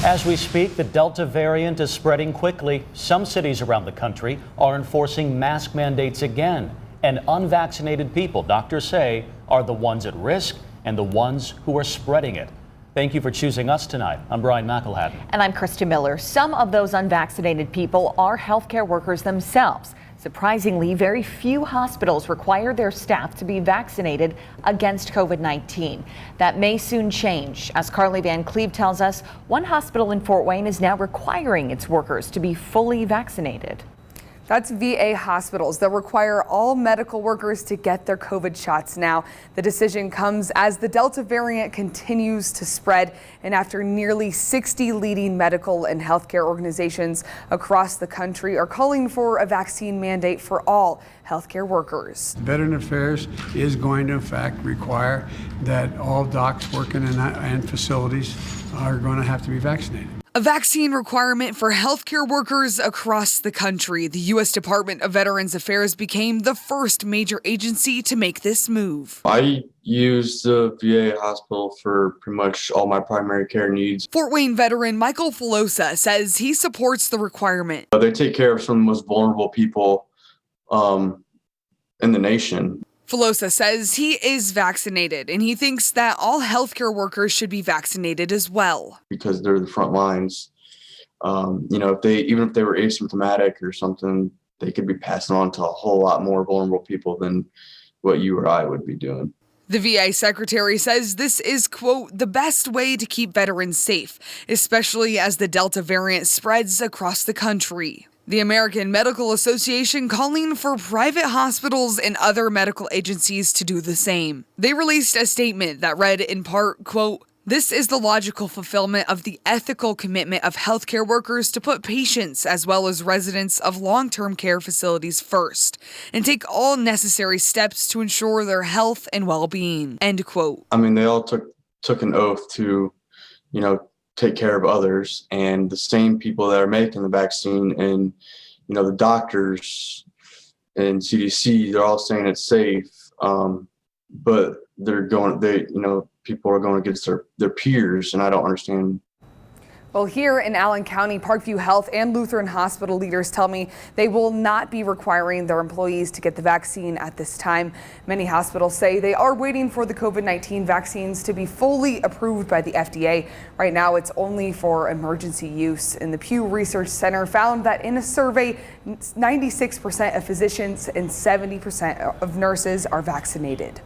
As we speak, the Delta variant is spreading quickly. Some cities around the country are enforcing mask mandates again. And unvaccinated people, doctors say, are the ones at risk and the ones who are spreading it. Thank you for choosing us tonight. I'm Brian McElhatton. And I'm Krista Miller. Some of those unvaccinated people are healthcare workers themselves. Surprisingly, very few hospitals require their staff to be vaccinated against COVID-19. That may soon change. As Carly Van Cleve tells us, one hospital in Fort Wayne is now requiring its workers to be fully vaccinated. That's VA hospitals that require all medical workers to get their COVID shots now. The decision comes as the Delta variant continues to spread and after nearly 60 leading medical and healthcare organizations across the country are calling for a vaccine mandate for all healthcare workers. Veteran Affairs is going to in fact require that all docs working in facilities are going to have to be vaccinated. A vaccine requirement for healthcare workers across the country. The U.S. Department of Veterans Affairs became the first major agency to make this move. I use the VA hospital for pretty much all my primary care needs. Fort Wayne veteran Michael Filosa says he supports the requirement. They take care of some of the most vulnerable people in the nation. Filosa says he is vaccinated and he thinks that all healthcare workers should be vaccinated as well. Because they're the front lines. Even if they were asymptomatic or something, they could be passing on to a whole lot more vulnerable people than what you or I would be doing. The VA secretary says this is, quote, the best way to keep veterans safe, especially as the Delta variant spreads across the country. The American Medical Association calling for private hospitals and other medical agencies to do the same. They released a statement that read in part, quote, this is the logical fulfillment of the ethical commitment of healthcare workers to put patients as well as residents of long-term care facilities first and take all necessary steps to ensure their health and well-being, end quote. I mean, they all took an oath to, take care of others, and the same people that are making the vaccine and the doctors and CDC, they're all saying it's safe, but people are going against their peers, and I don't understand. Well, here in Allen County, Parkview Health and Lutheran Hospital leaders tell me they will not be requiring their employees to get the vaccine at this time. Many hospitals say they are waiting for the COVID-19 vaccines to be fully approved by the FDA. Right now, it's only for emergency use. And the Pew Research Center found that in a survey, 96% of physicians and 70% of nurses are vaccinated.